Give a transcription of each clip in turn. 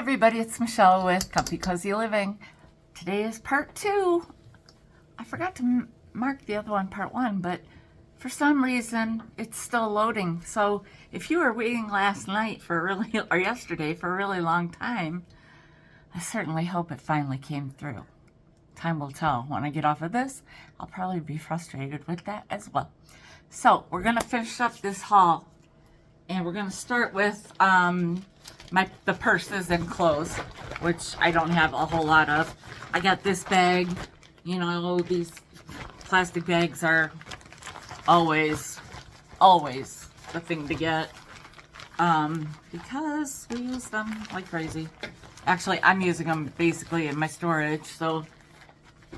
everybody, it's Michelle with Comfy Cozy Living. Today is part 2. I forgot to mark the other one part 1, but for some reason it's still loading. So if you were waiting last night or yesterday for a really long time, I certainly hope it finally came through. Time will tell. When I get off of this, I'll probably be frustrated with that as well. So we're gonna finish up this haul, and we're gonna start with the purses and clothes, which I don't have a whole lot of. I got this bag. You know, these plastic bags are always the thing to get, because we use them like crazy. Actually, I'm using them basically in my storage, so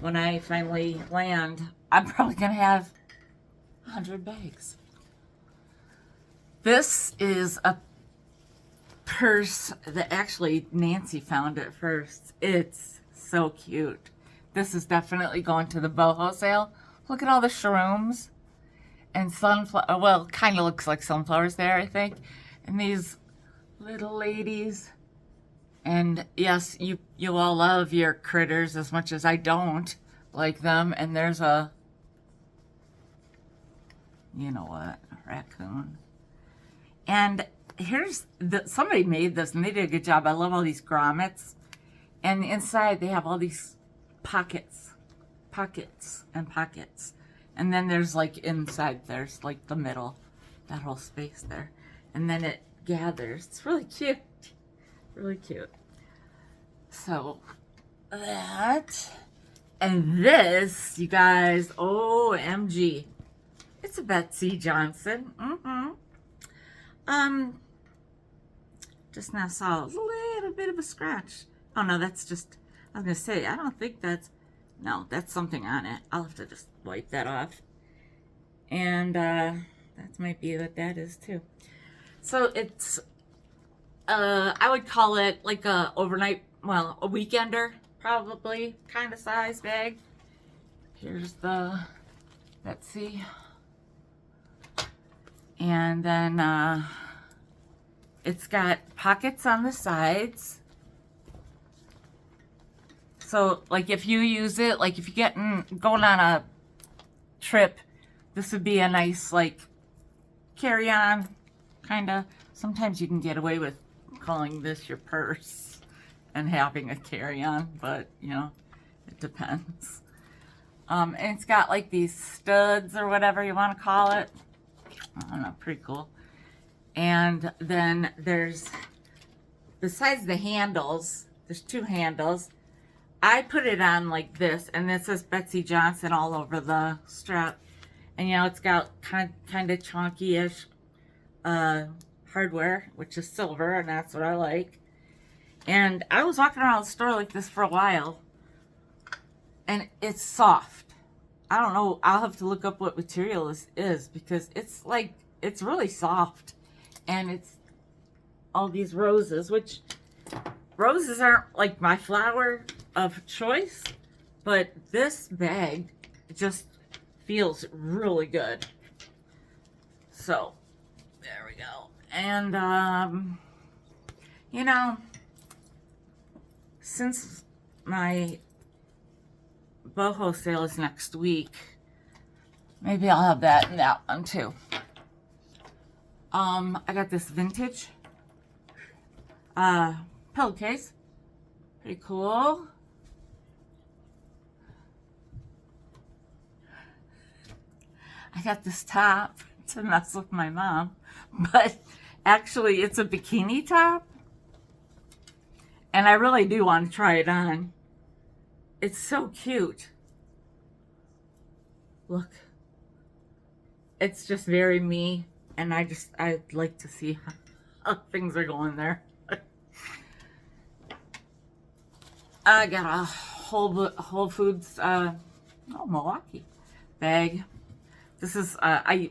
when I finally land, I'm probably gonna have 100 bags. This is a purse that actually Nancy found it first. It's so cute. This is definitely going to the boho sale. Look at all the shrooms and sunflower. Well, kind of looks like sunflowers there, I think. And these little ladies. And yes, you all love your critters as much as I don't like them. And there's a, you know what, a raccoon. And here's somebody made this and they did a good job. I love all these grommets, and inside they have all these pockets, and then there's like inside there's like the middle, that whole space there, and then it gathers. It's really cute, really cute. So that, and this, you guys, OMG, it's a Betsy Johnson. Just now saw a little bit of a scratch. Oh no, that's just, I was gonna say, I don't think that's, no, that's something on it. I'll have to just wipe that off. And that might be what that is too. So it's, I would call it like a overnight, well, a weekender, probably, kind of size bag. Here's the Betsy. And then it's got pockets on the sides. So like if you use it, like if you're going on a trip, this would be a nice like carry-on kind of. Sometimes you can get away with calling this your purse and having a carry-on, but you know, it depends. And it's got like these studs or whatever you want to call it. I don't know, pretty cool. And then there's, besides the handles, there's 2 handles. I put it on like this, and it says Betsy Johnson all over the strap. And you know, it's got kind of chunky-ish hardware, which is silver, and that's what I like. And I was walking around the store like this for a while, and it's soft. I don't know, I'll have to look up what material this is, because it's like, it's really soft. And it's all these roses, which roses aren't like my flower of choice, but this bag just feels really good. So there we go. And you know, since my boho sale is next week, maybe I'll have that in that one too. I got this vintage pillowcase. Pretty cool. I got this top to mess with my mom, but actually it's a bikini top, and I really do want to try it on. It's so cute. Look. It's just very me. And I'd like to see how things are going there. I got a Whole Foods, Milwaukee bag. This is, I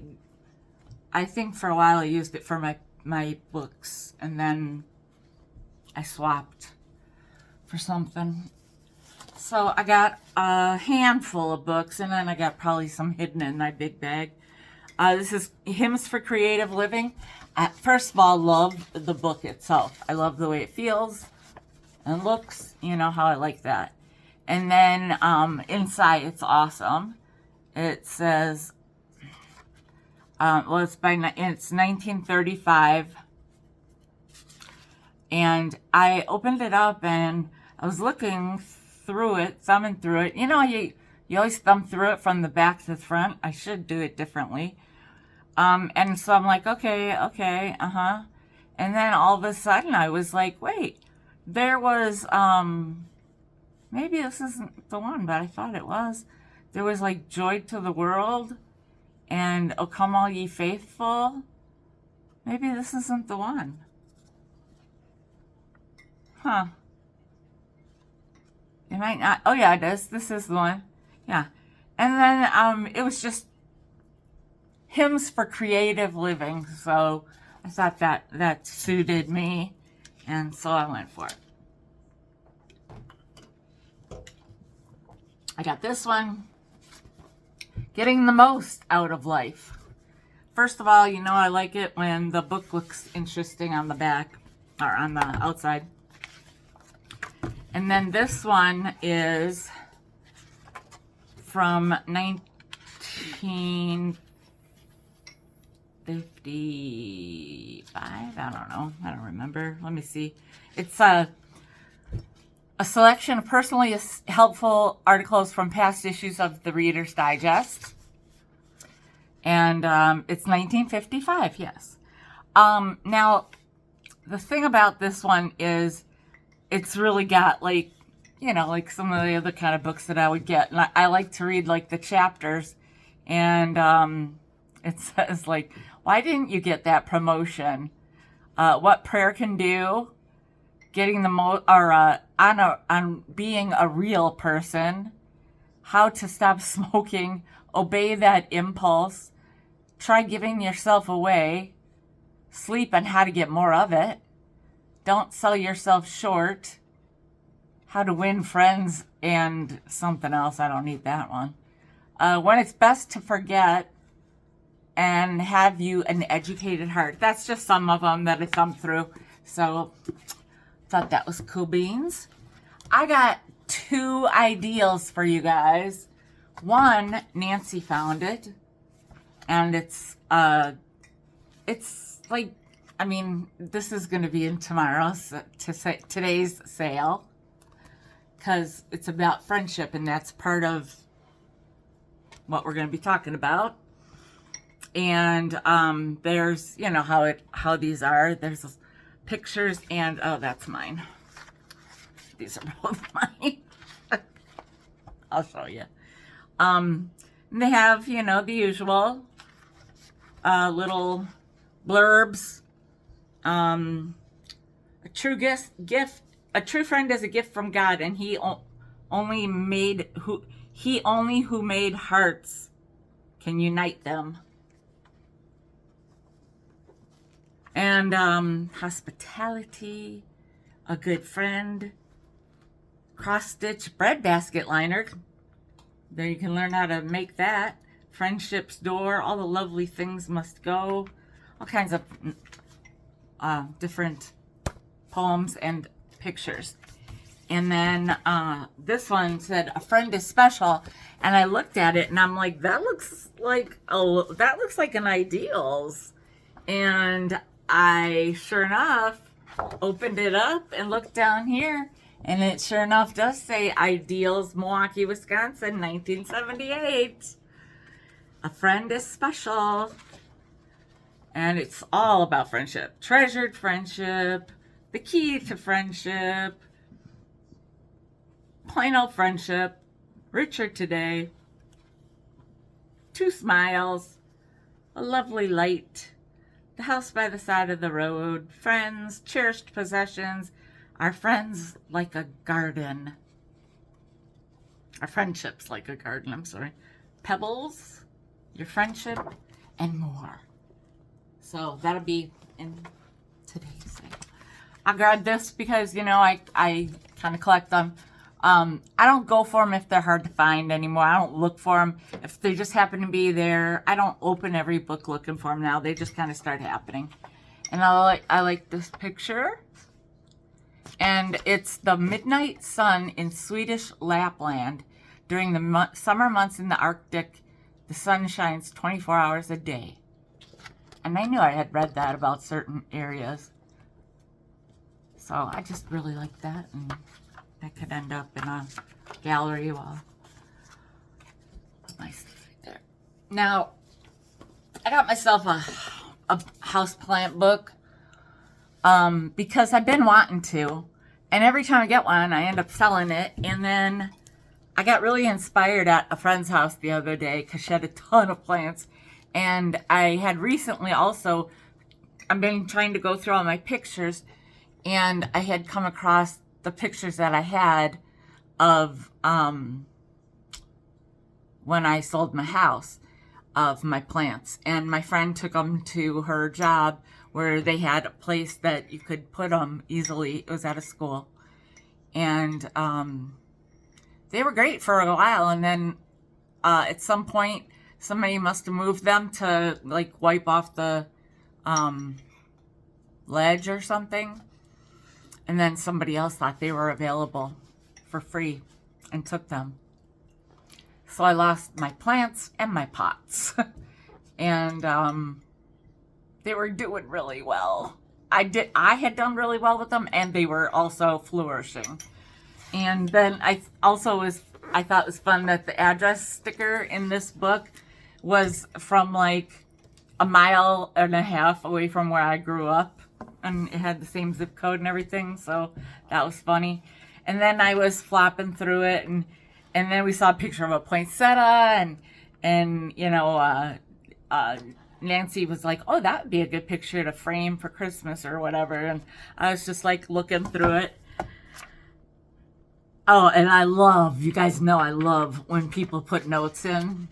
think for a while I used it for my books, and then I swapped for something. So I got a handful of books, and then I got probably some hidden in my big bag. This is Hymns for Creative Living. First of all, love the book itself. I love the way it feels. And looks, you know how I like that. And then inside, it's awesome. It says, well, it's 1935. And I opened it up and I was looking through it, thumbing through it. You know, you always thumb through it from the back to the front. I should do it differently. And so I'm like, okay, uh-huh. And then all of a sudden I was like, wait, there was, maybe this isn't the one, but I thought it was. There was like Joy to the World and O Come All Ye Faithful. Maybe this isn't the one. Huh. It might not. Oh yeah, it is. This is the one. Yeah. And then it was just hymns for creative living. So I thought that suited me. And so I went for it. I got this one. Getting the most out of life. First of all, you know I like it when the book looks interesting on the back or on the outside. And then this one is from 1955. I don't know. I don't remember. Let me see. It's a selection of personally helpful articles from past issues of the Reader's Digest. And it's 1955, yes. Now, the thing about this one is it's really got, like, you know, like some of the other kind of books that I would get. And I like to read, like, the chapters. And it says, like, why didn't you get that promotion? What prayer can do? Getting the on being a real person. How to stop smoking. Obey that impulse. Try giving yourself away. Sleep and how to get more of it. Don't sell yourself short. How to win friends and something else. I don't need that one. When it's best to forget and have you an educated heart. That's just some of them that I thumbed through. So thought that was cool beans. I got 2 ideals for you guys. One, Nancy found it. And it's like, I mean, this is going to be in today's sale because it's about friendship, and that's part of what we're going to be talking about. And there's, you know, how these are. There's pictures, and oh, that's mine. These are both mine. I'll show you. They have, you know, the usual little blurbs. A true gift. A true friend is a gift from God, and he only who made hearts can unite them. And hospitality, a good friend, cross-stitch breadbasket liner. There you can learn how to make that. Friendship's door, all the lovely things must go. All kinds of different poems and pictures. And then this one said, a friend is special. And I looked at it and I'm like, that looks like an ideals. And I, sure enough, opened it up and looked down here. And it sure enough does say Ideals, Milwaukee, Wisconsin, 1978. A friend is special. And it's all about friendship. Treasured friendship. The key to friendship. Plain old friendship. Richer today. 2 smiles. A lovely light. The house by the side of the road. Friends. Cherished possessions. Our friends like a garden. Our friendships like a garden, I'm sorry. Pebbles, your friendship, and more. So that'll be in today's sale. I grabbed this because, you know, I kind of collect them. I don't go for them if they're hard to find anymore. I don't look for them. If they just happen to be there, I don't open every book looking for them now. They just kind of start happening. And I like this picture. And it's the midnight sun in Swedish Lapland. During the summer months in the Arctic, the sun shines 24 hours a day. And I knew I had read that about certain areas. So I just really like that. And that could end up in a gallery wall. My stuff right there. Now, I got myself a houseplant book because I've been wanting to. And every time I get one, I end up selling it. And then I got really inspired at a friend's house the other day because she had a ton of plants. And I had recently also, I've been trying to go through all my pictures, and I had come across the pictures that I had of when I sold my house of my plants. And my friend took them to her job where they had a place that you could put them easily. It was at a school. And they were great for a while. And then at some point, somebody must have moved them to like wipe off the ledge or something. And then somebody else thought they were available for free and took them. So I lost my plants and my pots. And they were doing really well. I had done really well with them, and they were also flourishing. And then I thought it was fun that the address sticker in this book was from like a mile and a half away from where I grew up, and it had the same zip code and everything, so that was funny. And then I was flopping through it, and then we saw a picture of a poinsettia, and you know, Nancy was like, oh, that would be a good picture to frame for Christmas or whatever, and I was just like looking through it. Oh, and I love, you guys know I love when people put notes in.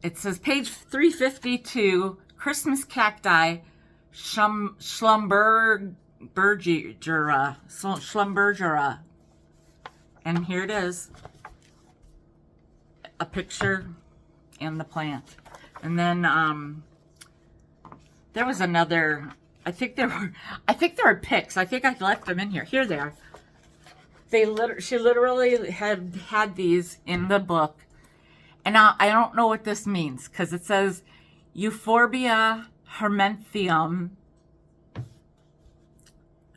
It says page 352, Christmas cacti, Schlumbergera. And here it is. A picture and the plant. And then there was another, I think there were pics. I think I left them in here. Here they are. She literally had these in the book. And now I don't know what this means because it says Euphorbia hermanthium,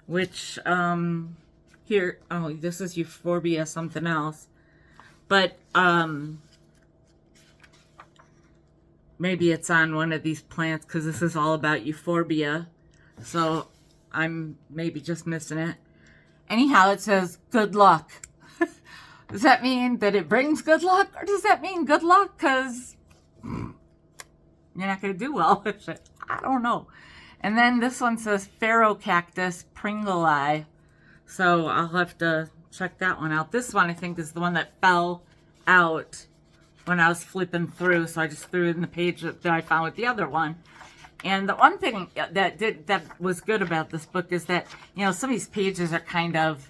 which here, oh, this is Euphorbia something else, but maybe it's on one of these plants because this is all about Euphorbia, so I'm maybe just missing it. Anyhow, it says good luck. Does that mean that it brings good luck? Or does that mean good luck because you're not going to do well with it? I don't know. And then this one says Phaerocactus pringlei. So I'll have to check that one out. This one, I think, is the one that fell out when I was flipping through. So I just threw it in the page that I found with the other one. And the one thing that was good about this book is that, you know, some of these pages are kind of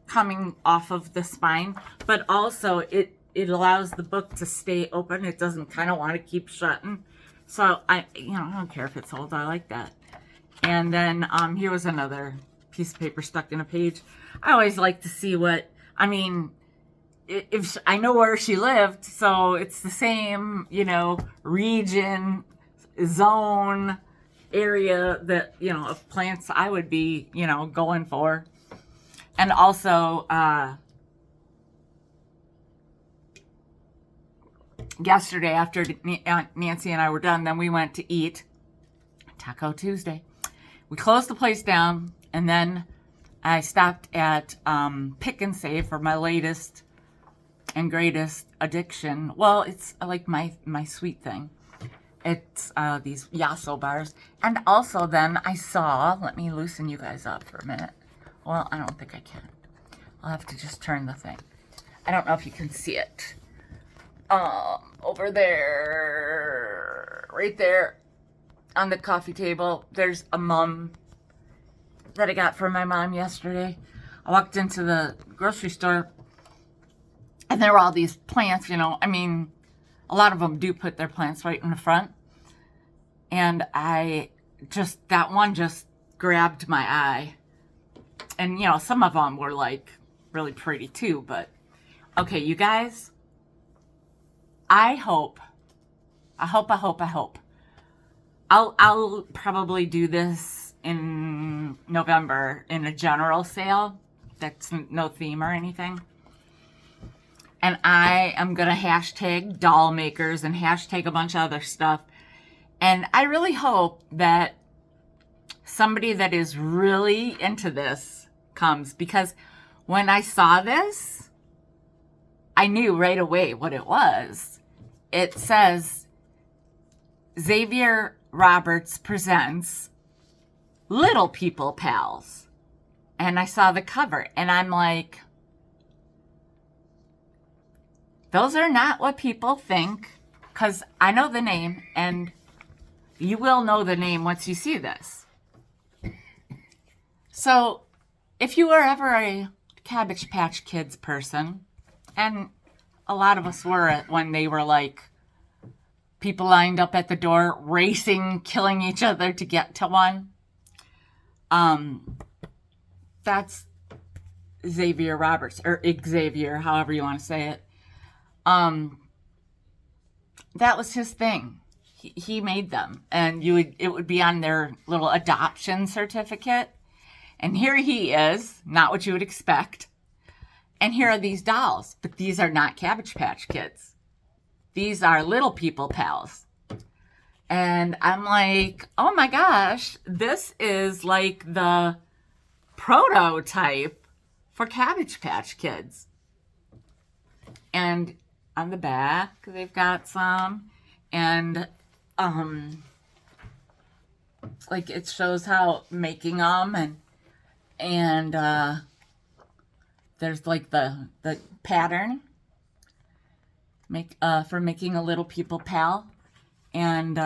coming off of the spine, but also it allows the book to stay open. It doesn't kind of want to keep shutting. So I don't care if it's old. I like that. And then here was another piece of paper stuck in a page. I always like to see what, I mean, if I know where she lived, so it's the same, you know, region, zone, area that, you know, of plants I would be, you know, going for. And also, yesterday after Nancy and I were done, then we went to eat Taco Tuesday. We closed the place down, and then I stopped at Pick and Save for my latest and greatest addiction. Well, it's like my sweet thing. It's these Yasso bars. And also then I saw, let me loosen you guys up for a minute. Well, I don't think I can. I'll have to just turn the thing. I don't know if you can see it. Over there, right there on the coffee table, there's a mum that I got from my mom yesterday. I walked into the grocery store and there were all these plants, you know. I mean, a lot of them do put their plants right in the front. And that one just grabbed my eye. And, you know, some of them were like really pretty too. But, okay, you guys, I hope. I'll probably do this in November in a general sale that's no theme or anything. And I am going to hashtag doll makers and hashtag a bunch of other stuff. And I really hope that somebody that is really into this comes, because when I saw this, I knew right away what it was. It says Xavier Roberts presents Little People Pals. And I saw the cover and I'm like, those are not what people think, because I know the name, and you will know the name once you see this. So if you were ever a Cabbage Patch Kids person, and a lot of us were when they were like people lined up at the door, racing, killing each other to get to one, that's Xavier Roberts, or Xavier, however you want to say it. That was his thing. He made them, and it would be on their little adoption certificate. And here he is, not what you would expect. And here are these dolls, but these are not Cabbage Patch Kids. These are Little People Pals. And I'm like, oh my gosh, this is like the prototype for Cabbage Patch Kids. And on the back, they've got some, and like it shows how making them, and there's like the pattern for making a Little People Pal, and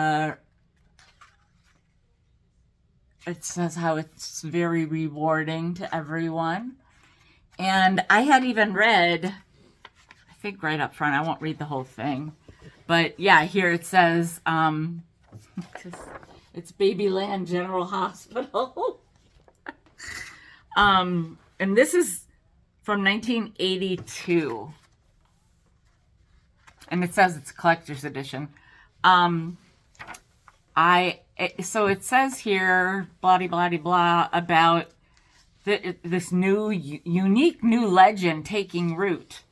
it says how it's very rewarding to everyone. And I had even read, I think right up front, I won't read the whole thing, but yeah, here it says it's Babyland General Hospital. And this is from 1982, and it says it's a collector's edition. So it says here, blah blah blah, about this new unique new legend taking root.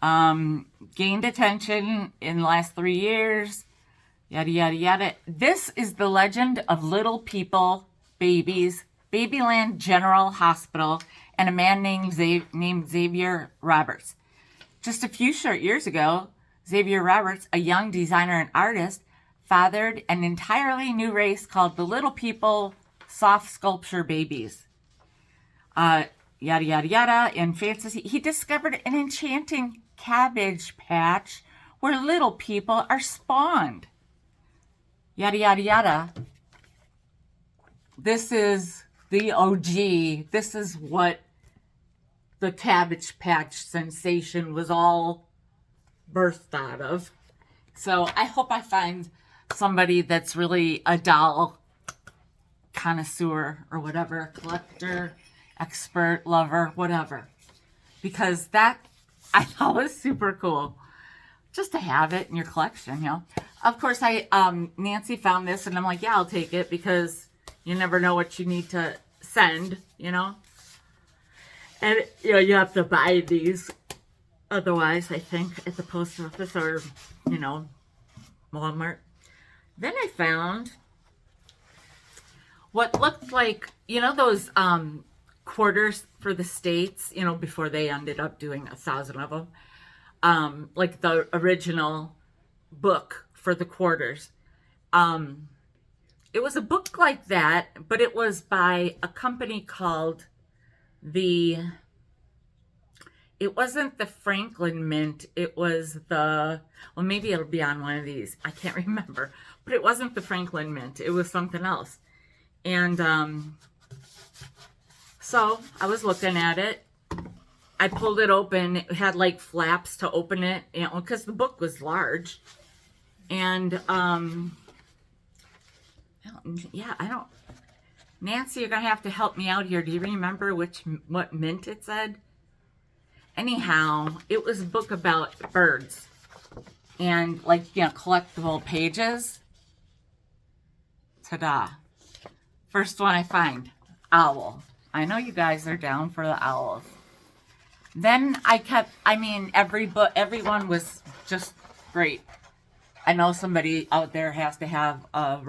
Gained attention in the last 3 years, yada yada yada. This is the legend of Little People Babies, Babyland General Hospital, and a man named Xavier Roberts. Just a few short years ago, Xavier Roberts, a young designer and artist, fathered an entirely new race called the Little People Soft Sculpture Babies. Yada yada yada. In fantasy, he discovered an enchanting cabbage patch where little people are spawned. Yada yada yada. This is the OG. This is what the Cabbage Patch sensation was all birthed out of. So I hope I find somebody that's really a doll connoisseur or whatever, collector, expert, lover, whatever. Because that I thought was super cool. Just to have it in your collection, you know. Of course, Nancy found this, and I'm like, yeah, I'll take it, because you never know what you need to send, you know. And, you know, you have to buy these otherwise, I think, at the post office or, you know, Walmart. Then I found what looked like, you know, those quarters for the states, you know, before they ended up doing 1,000 of them. Like the original book for the quarters. It was a book like that, but it was by a company called it wasn't the Franklin Mint, it was well, maybe it'll be on one of these, I can't remember, but it wasn't the Franklin Mint, it was something else. And so I was looking at it, I pulled it open, it had like flaps to open it, you know, because the book was large. And yeah, Nancy, you're going to have to help me out here. Do you remember what mint it said? Anyhow, it was a book about birds and, like, you know, collectible pages. Ta-da. First one I find, owl. I know you guys are down for the owls. Then everyone was just great. I know somebody out there has to have a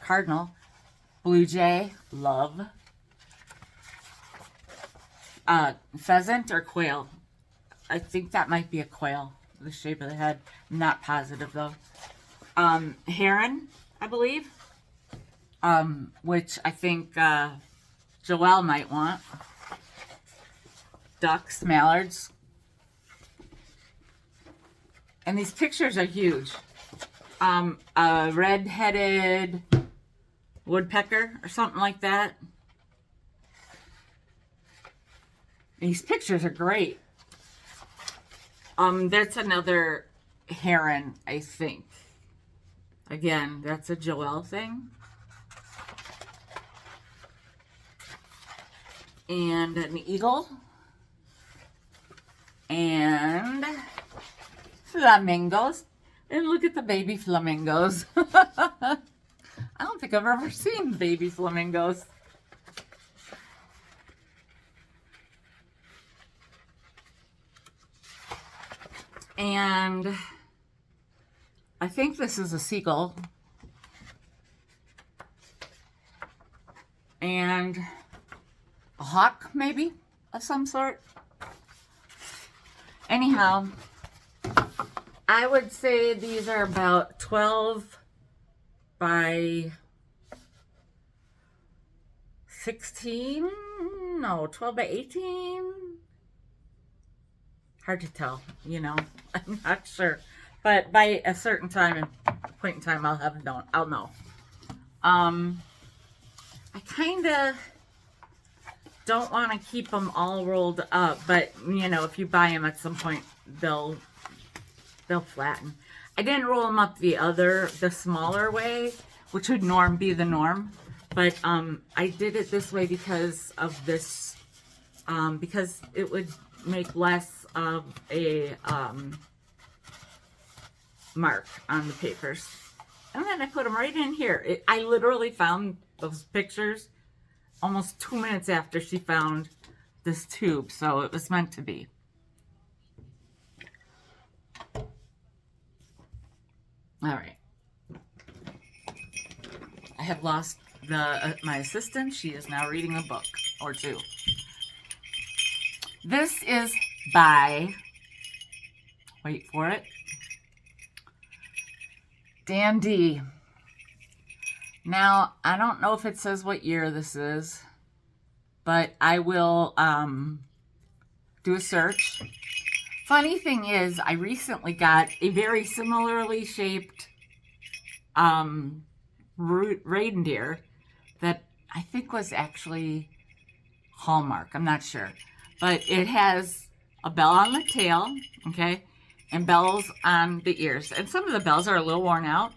cardinal, blue jay, love, pheasant or quail. I think that might be a quail, the shape of the head. I'm not positive though. Heron, I believe, which I think Joelle might want. Ducks, mallards. And these pictures are huge. A red-headed woodpecker or something like that. These pictures are great. That's another heron, I think. Again, that's a Joelle thing. And an eagle. And flamingos. And look at the baby flamingos. I don't think I've ever seen baby flamingos. And I think this is a seagull. And a hawk, maybe, of some sort. Anyhow, I would say these are about 12 by 16. No, 12 by 18. Hard to tell, you know. I'm not sure. But by a certain point in time, I'll know. I kind of don't want to keep them all rolled up, but you know, if you buy them at some point, they'll flatten. I didn't roll them up the smaller way, which would be the norm, but I did it this way because of this, because it would make less of a mark on the papers. And then I put them right in here. I literally found those pictures almost 2 minutes after she found this tube, so it was meant to be. All right. I have lost my assistant. She is now reading a book or two. This is by, wait for it, Dan D. Now, I don't know if it says what year this is, but I will do a search. Funny thing is, I recently got a very similarly shaped reindeer that I think was actually Hallmark. I'm not sure. But it has a bell on the tail, okay, and bells on the ears. And some of the bells are a little worn out.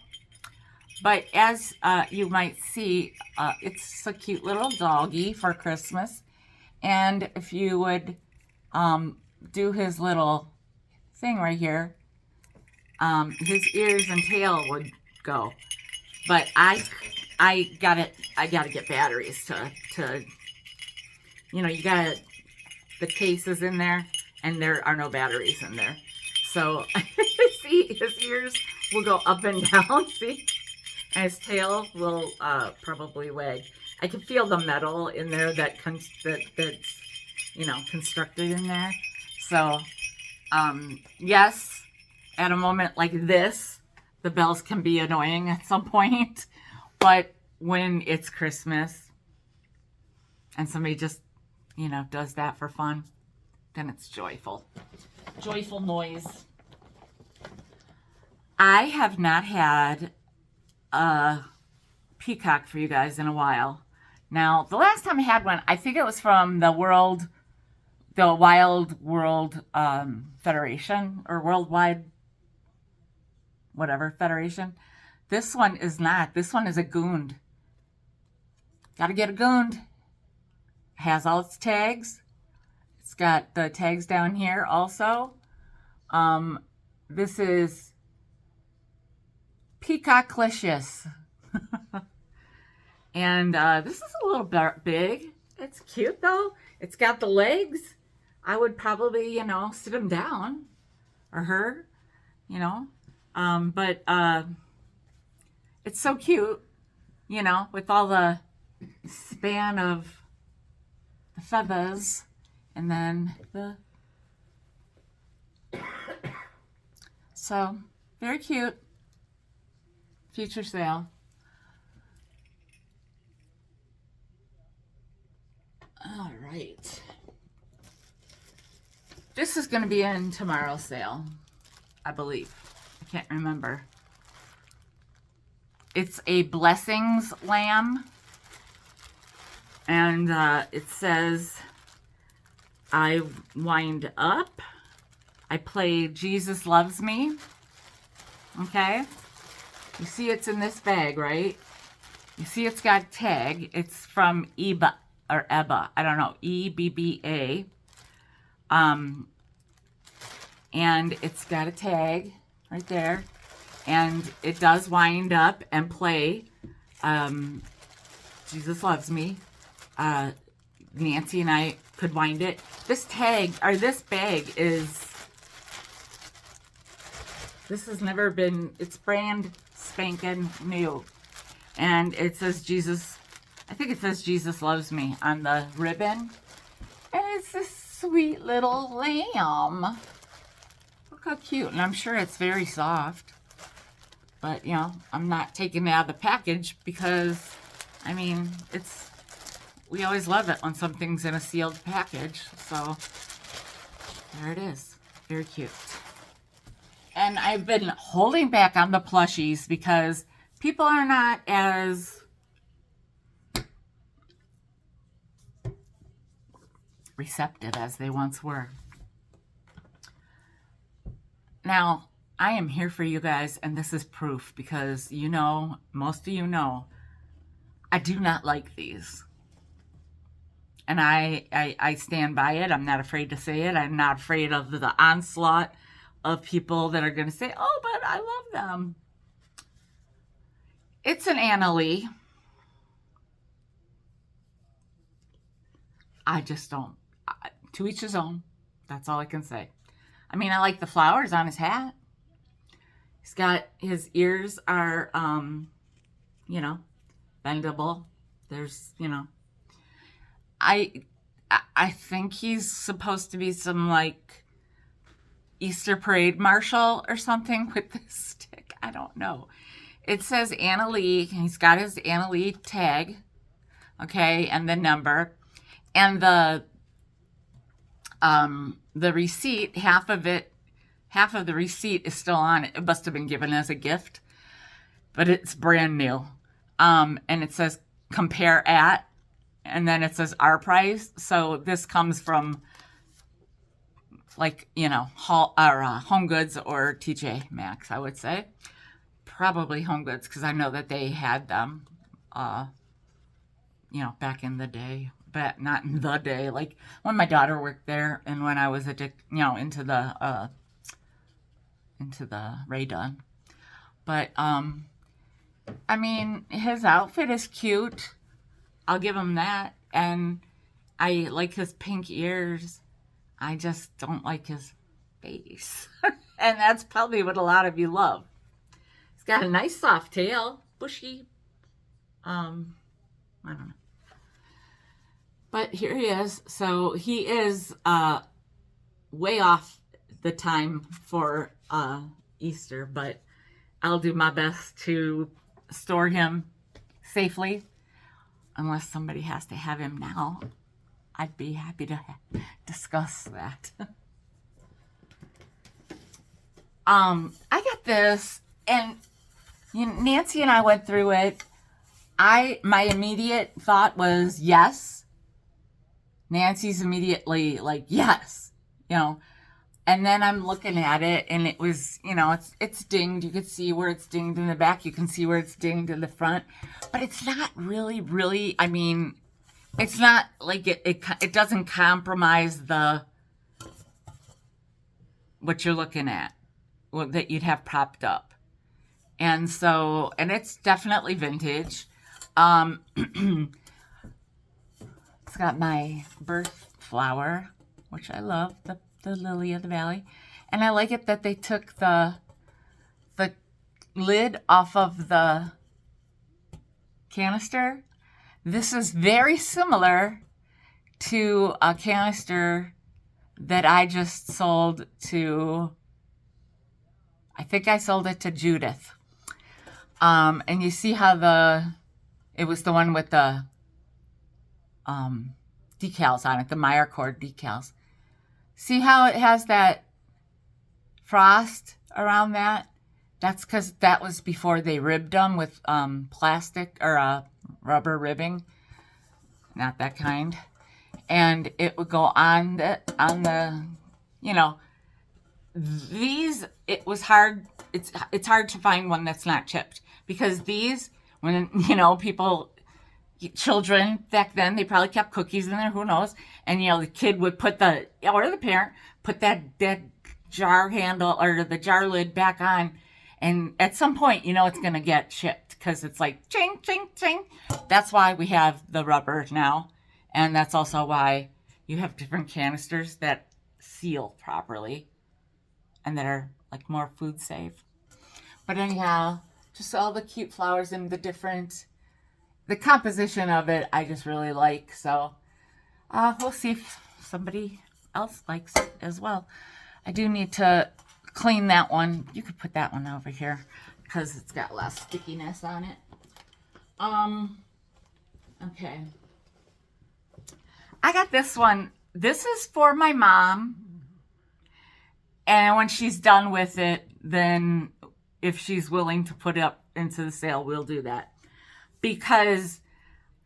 But as you might see, it's a cute little doggy for Christmas. And if you would do his little thing right here, his ears and tail would go. But I gotta get batteries to you know, the case is in there and there are no batteries in there. So see, his ears will go up and down, see? And his tail will probably wag. I can feel the metal in there that's you know, constructed in there. So yes, at a moment like this, the bells can be annoying at some point, but when it's Christmas and somebody just, you know, does that for fun, then it's joyful. Joyful noise. I have not had a peacock for you guys in a while. Now, the last time I had one, I think it was from the Wild World Federation, or Worldwide, whatever, Federation. This one is not. This one is a goond. Gotta get a goond. Has all its tags. It's got the tags down here also. This is Peacocklicious. And this is a little bit big. It's cute though. It's got the legs. I would probably, you know, sit him down, or her, you know. But it's so cute, you know, with all the span of the feathers, and then the, so very cute. Future sale. All right. This is going to be in tomorrow's sale, I believe. I can't remember. It's a Blessings lamb. And it says, I wind up. I play Jesus Loves Me. Okay. You see it's in this bag, right? You see it's got a tag. It's from EBA, or EBA. I don't know. EBBA. And it's got a tag right there. And it does wind up and play Jesus Loves Me. Nancy and I could wind it. This tag, or this bag is, this has never been, it's brand spanking new. And it says Jesus, I think it says Jesus Loves Me on the ribbon. And it's this sweet little lamb. Look how cute. And I'm sure it's very soft. But, you know, I'm not taking it out of the package because, I mean, it's, we always love it when something's in a sealed package. So, there it is. Very cute. And I've been holding back on the plushies because people are not as receptive as they once were. Now, I am here for you guys, and this is proof because, you know, most of you know, I do not like these. And I stand by it. I'm not afraid to say it. I'm not afraid of the onslaught of people that are going to say, oh, but I love them. It's an Anna Lee. I just don't. To each his own. That's all I can say. I mean, I like the flowers on his hat. He's got, his ears are, you know, bendable. There's, you know, I think he's supposed to be some, like, Easter parade marshal or something with this stick. I don't know. It says Anna Lee. He's got his Anna Lee tag, okay, and the number. And the receipt, half of the receipt is still on it. It must have been given as a gift, but it's brand new. And it says compare at, and then it says our price. So this comes from, like, you know, Home Goods or TJ Maxx, I would say. Probably Home Goods, because I know that they had them, you know, back in the day. But not in the day, like when my daughter worked there and when I was into the Ray Dunn. But I mean, his outfit is cute. I'll give him that. And I like his pink ears. I just don't like his face. And that's probably what a lot of you love. He's got a nice soft tail, bushy. I don't know. But here he is. So he is way off the time for Easter, but I'll do my best to store him safely. Unless somebody has to have him now, I'd be happy to discuss that. I got this, and you know, Nancy and I went through it. My immediate thought was yes. Nancy's immediately like, yes. You know, And then I'm looking at it, and it was, you know, it's dinged. You can see where it's dinged in the back. You can see where it's dinged in the front. But it's not really, I mean, it's not like it doesn't compromise what you're looking at, that you'd have propped up. And so, and it's definitely vintage. It's got my birth flower, which I love, the lily of the valley. And I like it that they took the lid off of the canister. This is very similar to a canister that I just sold to, I think I sold it to Judith. And you see how it was the one with the decals on it, the Meyer cord decals. See how it has that frost around that? That's because that was before they ribbed them with plastic or rubber ribbing. Not that kind. And it would go on the, you know, these, it was hard. It's hard to find one that's not chipped, because these, when, you know, children back then, they probably kept cookies in there, who knows, and, you know, the kid would or the parent put that jar handle or the jar lid back on, and at some point, you know, it's going to get chipped, because it's like ching, ching, ching. That's why we have the rubber now, and that's also why you have different canisters that seal properly and that are like more food safe. But anyhow, just all the cute flowers and the composition of it, I just really like. So we'll see if somebody else likes it as well. I do need to clean that one. You could put that one over here because it's got less stickiness on it. Okay. I got this one. This is for my mom. And when she's done with it, then if she's willing to put it up into the sale, we'll do that. Because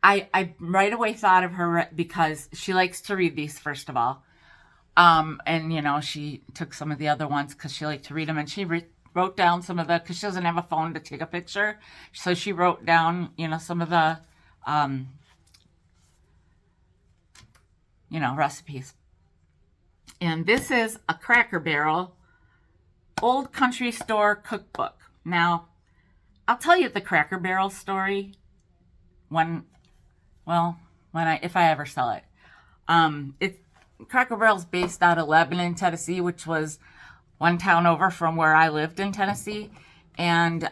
I right away thought of her because she likes to read these, first of all. And, you know, she took some of the other ones because she liked to read them. And she wrote down some of because she doesn't have a phone to take a picture. So she wrote down, you know, some of the, you know, recipes. And this is a Cracker Barrel Old Country Store cookbook. Now, I'll tell you the Cracker Barrel story if I ever sell it. Cracker Barrel's based out of Lebanon, Tennessee, which was one town over from where I lived in Tennessee. And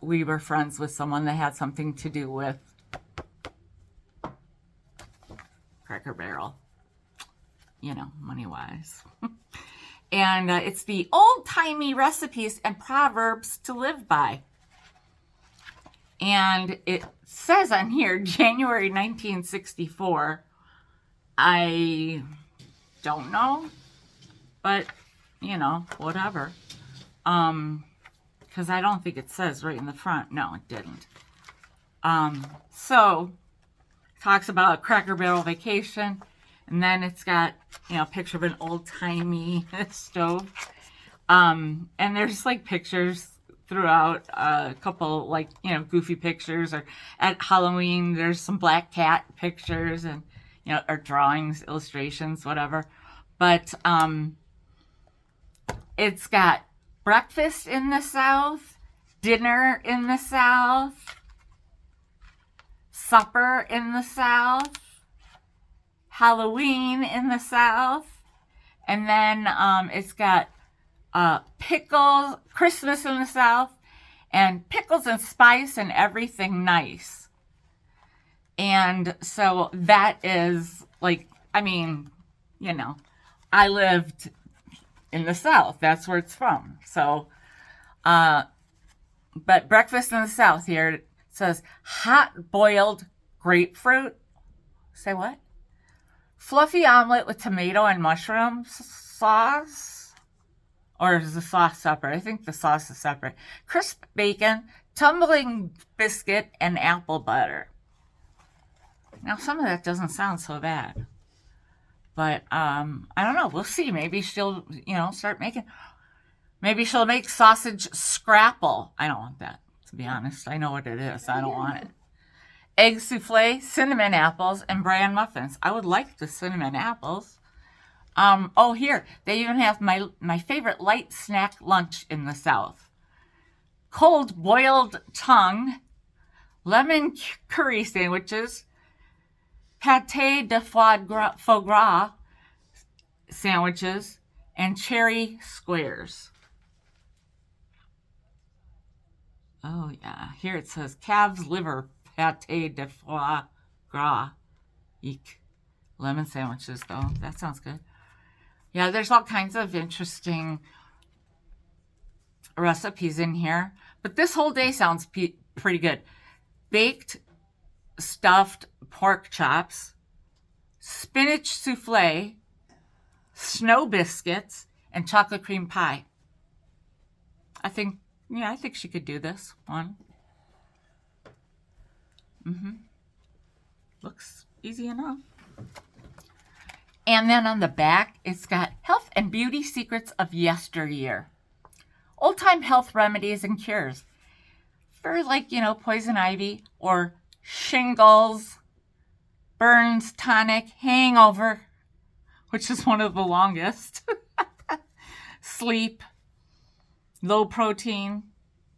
we were friends with someone that had something to do with Cracker Barrel. You know, money-wise. And it's the old-timey recipes and proverbs to live by. And it says on here, January 1964. I don't know, but, you know, whatever. Because I don't think it says right in the front. No, it didn't. So, talks about a Cracker Barrel vacation. And then it's got, you know, a picture of an old-timey stove. And there's, like, pictures throughout, a couple, like, you know, goofy pictures. Or at Halloween, there's some black cat pictures and, you know, or drawings, illustrations, whatever. But it's got breakfast in the South, dinner in the South, supper in the South, Halloween in the South, and then it's got pickles, Christmas in the South, and pickles and spice and everything nice. And so that is like, I mean, you know, I lived in the South. That's where it's from. So, but breakfast in the South here, it says hot boiled grapefruit. Say what? Fluffy omelet with tomato and mushroom sauce. Or is the sauce separate? I think the sauce is separate. Crisp bacon, tumbling biscuit, and apple butter. Now, some of that doesn't sound so bad. But I don't know. We'll see. Maybe she'll, start making. Maybe she'll make sausage scrapple. I don't want that, to be honest. I know what it is. I don't want it. Egg souffle, cinnamon apples, and bran muffins. I would like the cinnamon apples. Oh, here. They even have my favorite light snack lunch in the South. Cold boiled tongue, lemon curry sandwiches, pâté de foie gras sandwiches, and cherry squares. Oh, yeah. Here it says calves liver pâté de foie gras. Eek. Lemon sandwiches, though. That sounds good. Yeah, there's all kinds of interesting recipes in here. But this whole day sounds pretty good. Baked stuffed pork chops, spinach souffle, snow biscuits, and chocolate cream pie. I think she could do this one. Looks easy enough. And then on the back, it's got health and beauty secrets of yesteryear. Old-time health remedies and cures for poison ivy or shingles, burns, tonic, hangover, which is one of the longest, sleep, low protein,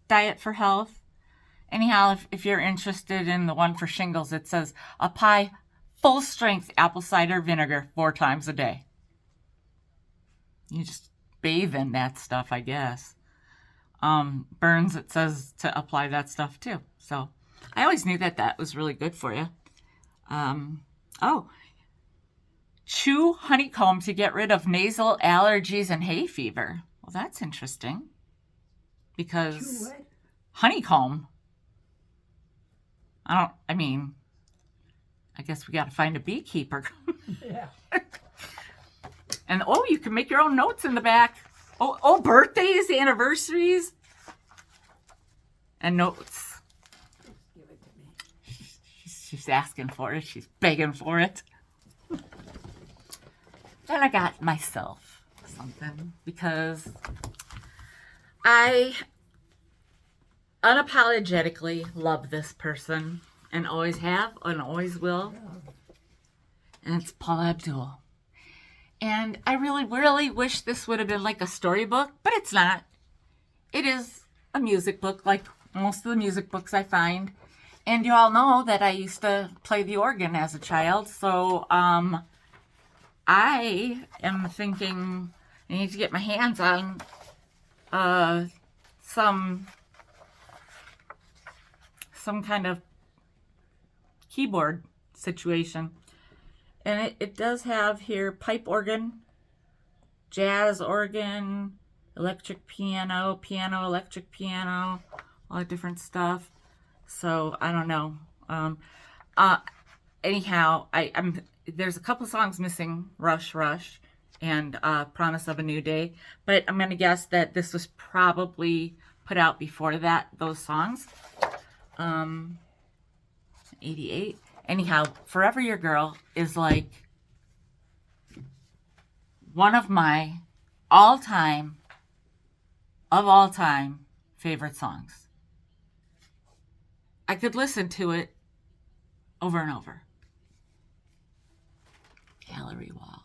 diet for health. Anyhow, if you're interested in the one for shingles, it says apply full strength apple cider vinegar 4 times a day. You just bathe in that stuff, I guess. Burns, it says to apply that stuff too. So I always knew that was really good for you. Chew honeycomb to get rid of nasal allergies and hay fever. Well, that's interesting. Because honeycomb, I guess we got to find a beekeeper. Yeah. And you can make your own notes in the back. Birthdays, anniversaries, and notes. Give it to me. She's asking for it. She's begging for it. Then I got myself something because I unapologetically love this person and always have and always will. And it's Paula Abdul. And I really, really wish this would have been like a storybook, but it's not. It is a music book, like most of the music books I find. And you all know that I used to play the organ as a child, so I am thinking I need to get my hands on some kind of keyboard situation. And it does have here pipe organ, jazz organ, electric piano, electric piano, all that different stuff. So I don't know. Anyhow, there's a couple songs missing, Rush, and Promise of a New Day. But I'm going to guess that this was probably put out before those songs. 88. Anyhow, Forever Your Girl is like one of my all-time favorite songs. I could listen to it over and over. Gallery wall.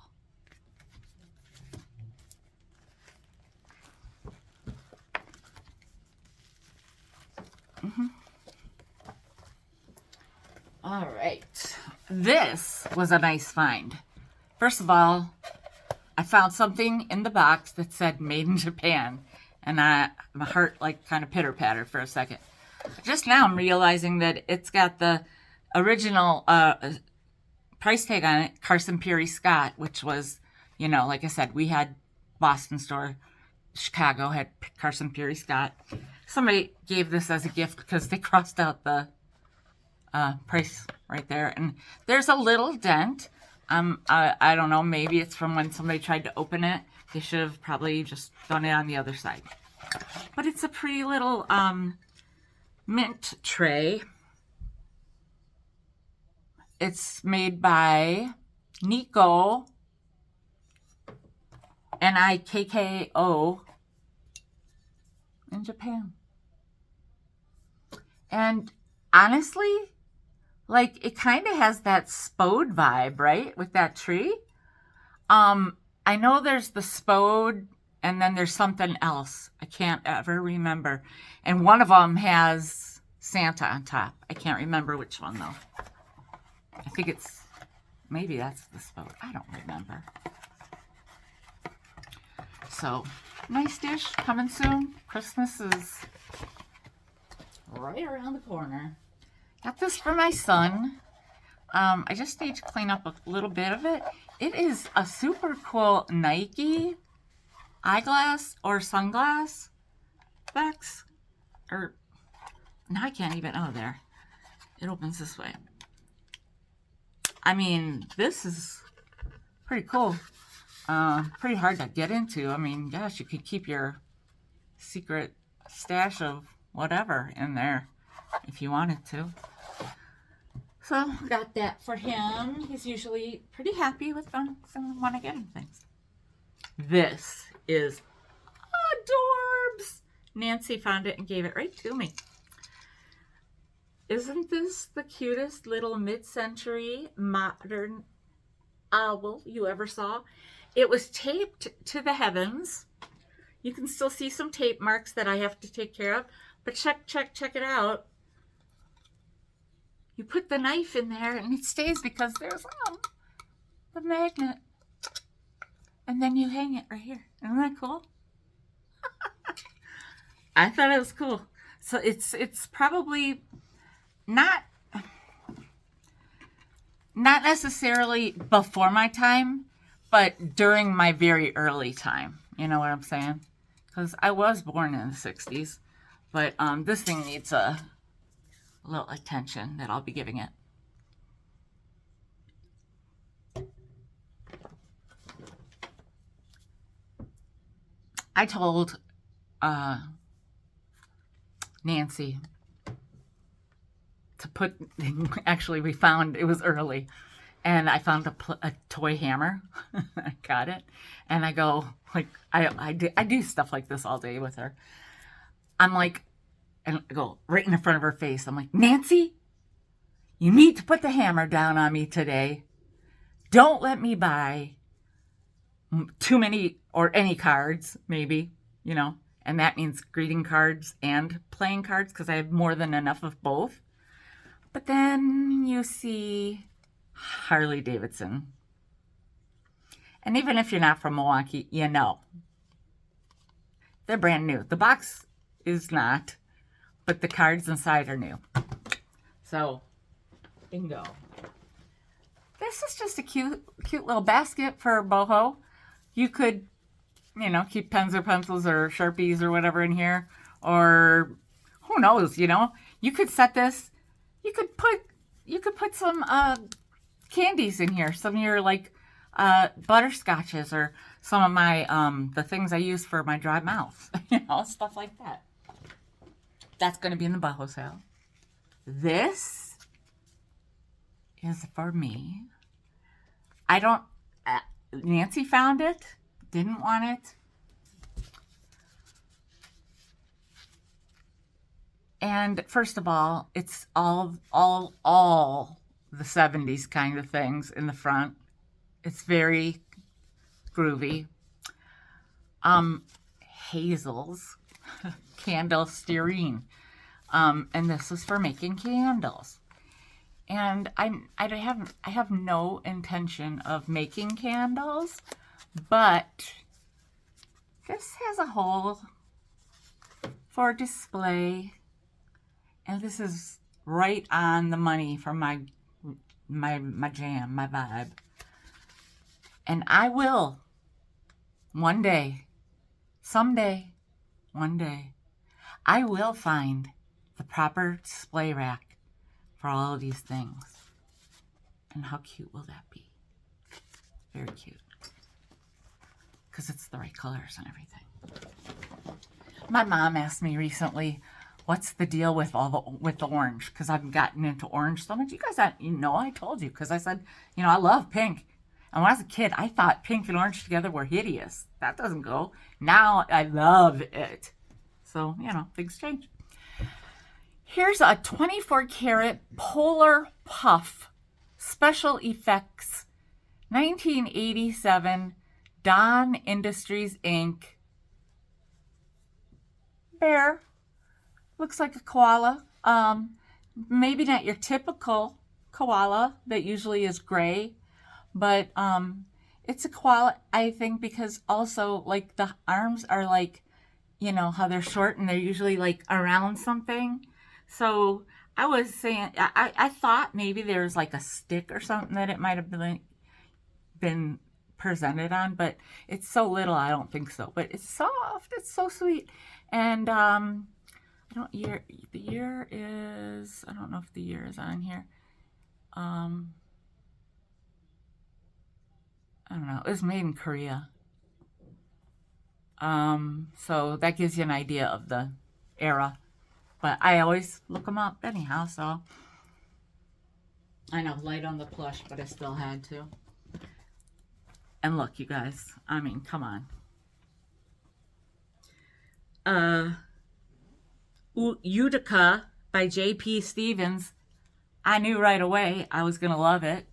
All right. This was a nice find. First of all, I found something in the box that said Made in Japan. And my heart kind of pitter-pattered for a second. Just now I'm realizing that it's got the original price tag on it, Carson Peary Scott, which was, like I said, we had Boston store. Chicago had Carson Peary Scott. Somebody gave this as a gift because they crossed out the price right there. And there's a little dent. I don't know, maybe it's from when somebody tried to open it. They should have probably just done it on the other side. But it's a pretty little mint tray. It's made by Nico Nikko in Japan. And honestly, like, it kind of has that spode vibe, right? With that tree. I know there's the spode and then there's something else. I can't ever remember. And one of them has Santa on top. I can't remember which one though. I think it's, maybe that's the spode. I don't remember. So, nice dish coming soon. Christmas is right around the corner. Got this for my son. I just need to clean up a little bit of it. It is a super cool Nike eyeglass or sunglass specs. Or, now I can't even, oh, there. It opens this way. I mean, this is pretty cool. Pretty hard to get into. I mean, gosh, you could keep your secret stash of whatever in there if you wanted to. So, got that for him. He's usually pretty happy with them when I get him things. This is adorbs. Nancy found it and gave it right to me. Isn't this the cutest little mid-century modern owl you ever saw? It was taped to the heavens. You can still see some tape marks that I have to take care of. But check it out. You put the knife in there and it stays because there's the magnet. And then you hang it right here. Isn't that cool? I thought it was cool. So it's probably not necessarily before my time, but during my very early time. You know what I'm saying? Because I was born in the 60s. But this thing needs a little attention that I'll be giving it. I told Nancy to put, actually we found, it was early, and I found a toy hammer. I got it. And I go, like, I do stuff like this all day with her. I'm like, and I go right in front of her face. I'm like, Nancy, you need to put the hammer down on me today. Don't let me buy too many or any cards, maybe, you know. And that means greeting cards and playing cards because I have more than enough of both. But then you see Harley Davidson. And even if you're not from Milwaukee, you know. They're brand new. The box is not, but the cards inside are new. So, bingo. This is just a cute little basket for boho. You could, you know, keep pens or pencils or Sharpies or whatever in here. Or, who knows, you know. You could set this, you could put some candies in here. Some of your, like, butterscotches or some of my, the things I use for my dry mouth. You know, stuff like that. That's going to be in the boho sale. This is for me. I don't, Nancy found it, didn't want it. And first of all, it's all the 70s kind of things in the front. It's very groovy. Hazels. Candle stearine. And this is for making candles. And I have no intention of making candles, but this has a hole for display. And this is right on the money for my jam, my vibe. And I will one day, someday, one day, I will find the proper display rack for all of these things. And how cute will that be? Very cute. Because it's the right colors and everything. My mom asked me recently, what's the deal with with the orange? Because I've gotten into orange so much. You guys, you know, I told you. Because I said, you know, I love pink. And when I was a kid, I thought pink and orange together were hideous. That doesn't go. Now I love it. So, you know, things change. Here's a 24 karat Polar Puff Special Effects 1987 Dawn Industries Inc. bear. Looks like a koala. Maybe not your typical koala that usually is gray, but it's a koala, I think, because also like the arms are like, you know, how they're short and they're usually like around something. So I was saying, I thought maybe there's like a stick or something that it might have been presented on, but it's so little, I don't think so. But it's soft, it's so sweet. And the year is, I don't know if the year is on here. I don't know, it was made in Korea. So that gives you an idea of the era. But I always look them up anyhow, so. I know, light on the plush, but I still had to. And look, you guys, I mean, come on. Utica by J.P. Stevens. I knew right away I was going to love it.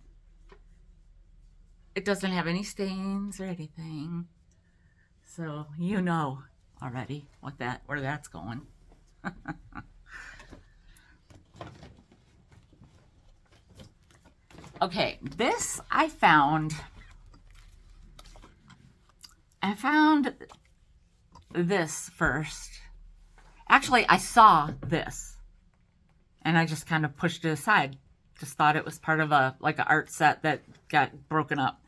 It doesn't have any stains or anything. So you know already where that's going. Okay, this I found this first. Actually, I saw this and I just kind of pushed it aside. Just thought it was part of an art set that got broken up.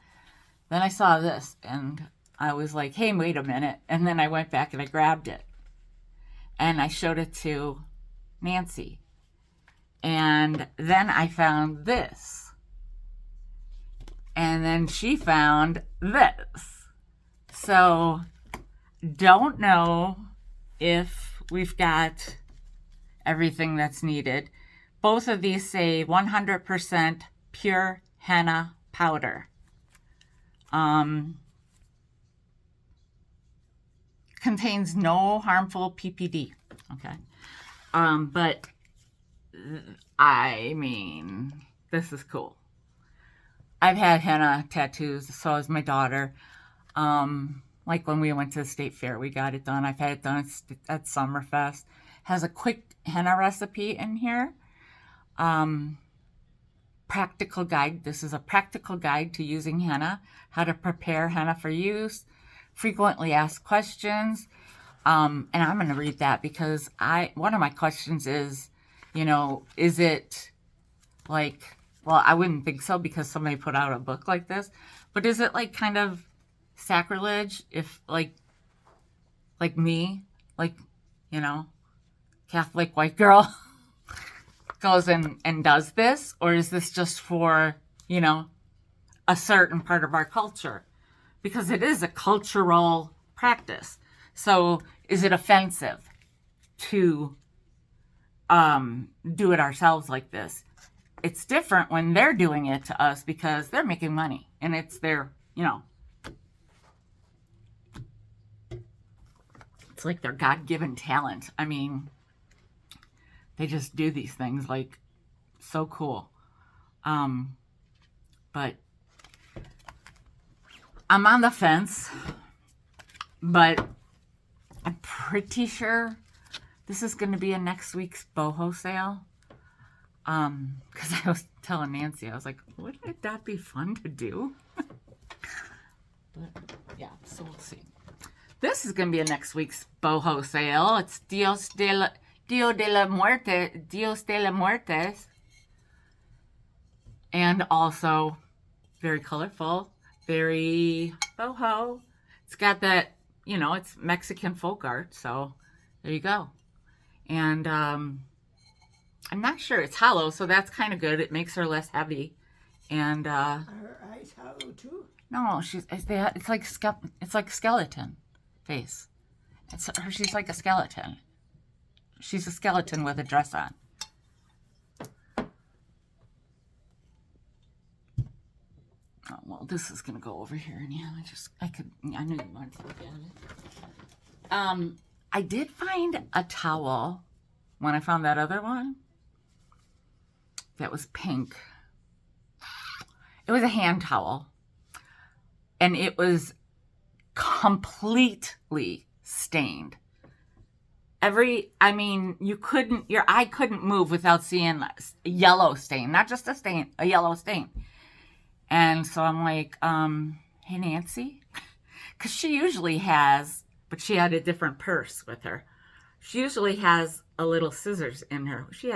Then I saw this and I was like, hey, wait a minute. And then I went back and I grabbed it. And I showed it to Nancy. And then I found this. And then she found this. So, don't know if we've got everything that's needed. Both of these say 100% pure henna powder. Contains no harmful PPD. Okay. But I mean, this is cool. I've had henna tattoos, so has my daughter. Like when we went to the state fair, we got it done. I've had it done at Summerfest. Has a quick henna recipe in here. Practical guide. This is a practical guide to using henna. How to prepare henna for use. Frequently asked questions. And I'm going to read that because one of my questions is, you know, is it like, well, I wouldn't think so because somebody put out a book like this, but is it like kind of sacrilege if like me, like, you know, Catholic white girl goes and does this? Or is this just for, you know, a certain part of our culture? Because it is a cultural practice. So is it offensive to do it ourselves like this? It's different when they're doing it to us because they're making money and it's their, you know, it's like their God-given talent. I mean, they just do these things like so cool. But I'm on the fence, but I'm pretty sure this is going to be a next week's boho sale. Because I was telling Nancy, I was like, wouldn't that be fun to do? But yeah, so we'll see. This is going to be a next week's boho sale. It's Dios de la Muertes. And also very colorful, very boho. It's got that, you know, it's Mexican folk art. So there you go. And I'm not sure it's hollow, so that's kind of good. It makes her less heavy. And Her eyes hollow too? no, it's like skeleton face. She's like a skeleton. She's a skeleton with a dress on. Oh, well, this is going to go over here. And yeah, I knew you wanted to look at it. I did find a towel when I found that other one that was pink. It was a hand towel, and it was completely stained. Your eye couldn't move without seeing a yellow stain, not just a stain, a yellow stain. And so I'm like, hey, Nancy, because she usually has, but she had a different purse with her. She usually has a little scissors in her. She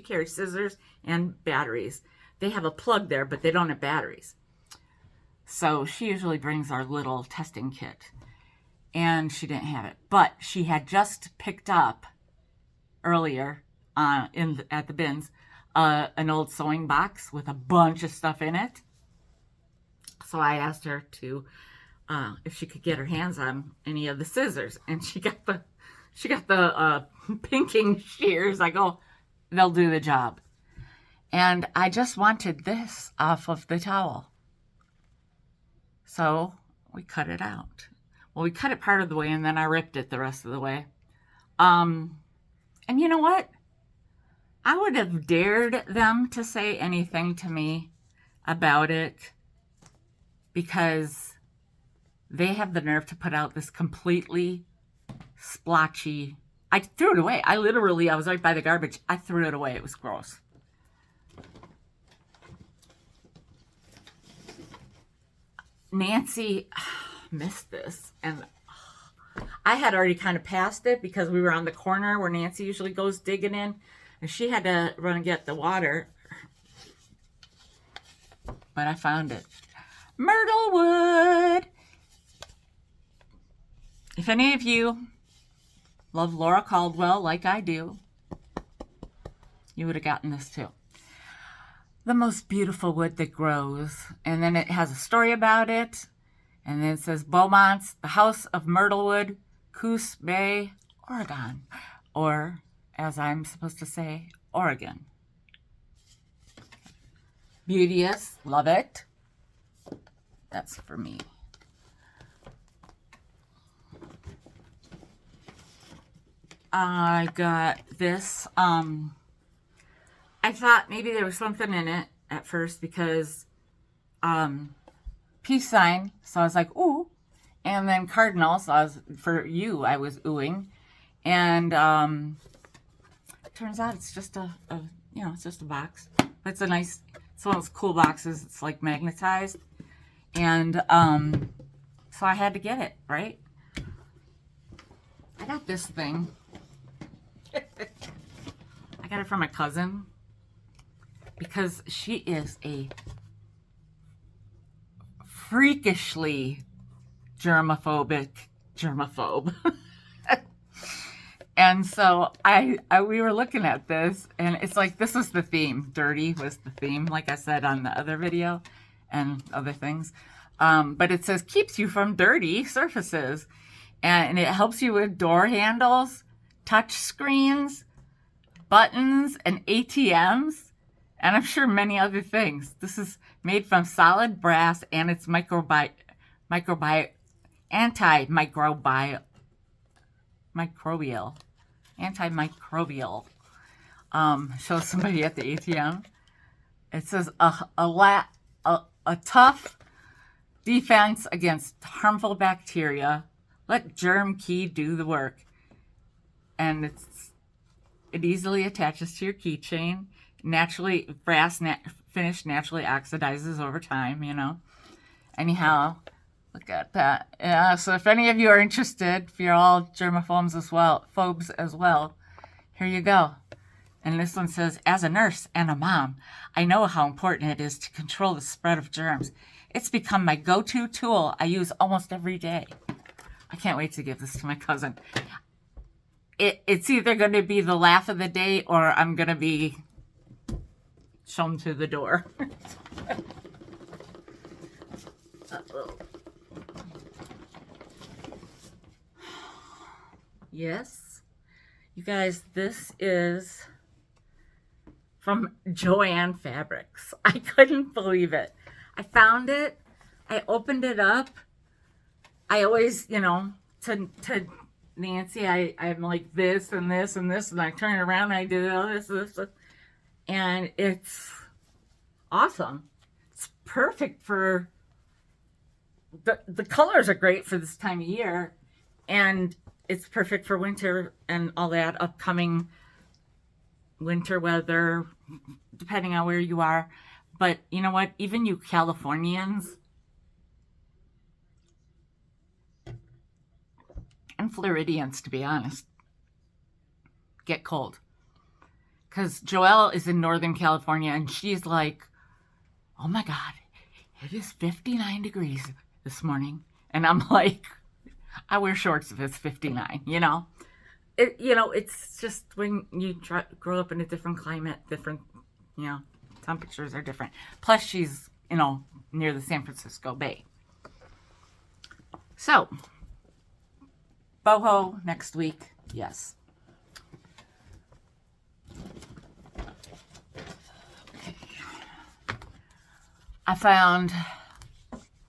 carries scissors and batteries. They have a plug there, but they don't have batteries. So she usually brings our little testing kit. And she didn't have it. But she had just picked up earlier at the bins an old sewing box with a bunch of stuff in it. So I asked her to if she could get her hands on any of the scissors, and she got the pinking shears. I go, they'll do the job. And I just wanted this off of the towel. So we cut it out. Well, we cut it part of the way, and then I ripped it the rest of the way. And you know what? I would have dared them to say anything to me about it because they have the nerve to put out this completely splotchy. I threw it away. I was right by the garbage. I threw it away. It was gross. Nancy missed this, and I had already kind of passed it because we were on the corner where Nancy usually goes digging in, and she had to run and get the water. But I found it. Myrtle wood. If any of you love Laura Caldwell like I do, you would have gotten this too. The most beautiful wood that grows. And then it has a story about it. And then it says Beaumont's, the House of Myrtlewood, Coos Bay, Oregon. Or, as I'm supposed to say, Oregon. Beauteous, love it. That's for me. I got this. I thought maybe there was something in it at first because peace sign. So I was like, ooh. And then cardinal. So I was oohing. And it turns out it's just it's just a box. But it's one of those cool boxes. It's like magnetized. And so I had to get it, right? I got this thing. I got it from my cousin because she is a freakishly germaphobe. And so we were looking at this, and it's like, this was the theme. Dirty was the theme, like I said on the other video and other things. But it says, keeps you from dirty surfaces. And it helps you with door handles, touch screens, buttons, and ATMs. And I'm sure many other things. This is made from solid brass, and it's antimicrobial. Show somebody at the ATM. It says a tough defense against harmful bacteria. Let Germ Key do the work. And it easily attaches to your keychain. Naturally, brass finish naturally oxidizes over time, Anyhow, look at that. Yeah, so if any of you are interested, if you're all germaphobes as well, here you go. And this one says, as a nurse and a mom, I know how important it is to control the spread of germs. It's become my go-to tool I use almost every day. I can't wait to give this to my cousin. It's either going to be the laugh of the day or I'm going to be shown to the door. Yes. You guys, this is from Joann Fabrics. I couldn't believe it. I found it. I opened it up. I always, you know, to Nancy, I'm like this and this and this, and I turn it around and I do all this, and it's awesome. It's perfect for, the colors are great for this time of year, and it's perfect for winter and all that upcoming winter weather, depending on where you are. But you know what? Even you Californians and Floridians, to be honest, get cold. Because Joelle is in Northern California, and she's like, oh my God, it is 59 degrees this morning. And I'm like, I wear shorts if it's 59, you know? It's just when you grow up in a different climate, different, temperatures are different. Plus, she's, near the San Francisco Bay. So, boho next week, yes. Okay. I found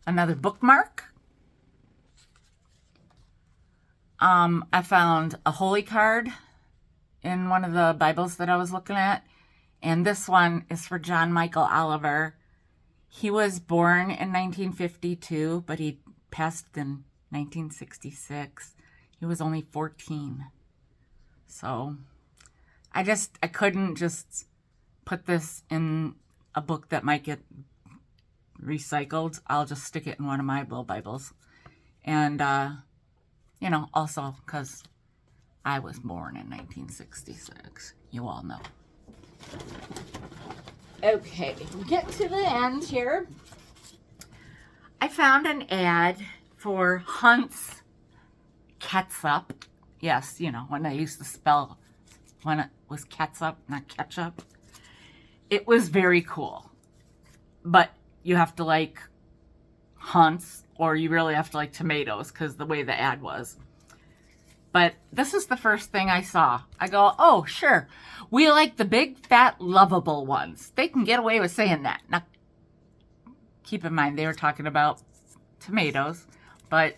another bookmark. I found a holy card in one of the Bibles that I was looking at. And this one is for John Michael Oliver. He was born in 1952, but he passed in 1966. He was only 14. So I couldn't just put this in a book that might get recycled. I'll just stick it in one of my little Bibles. And, also because I was born in 1966. You all know. Okay, we get to the end here. I found an ad for Hunt's Ketchup. Yes, when I used to spell when it was ketchup, not ketchup. It was very cool. But you have to like Hunt's, or you really have to like tomatoes because the way the ad was. But this is the first thing I saw. I go, oh, sure. We like the big, fat, lovable ones. They can get away with saying that. Now, keep in mind, they were talking about tomatoes. But,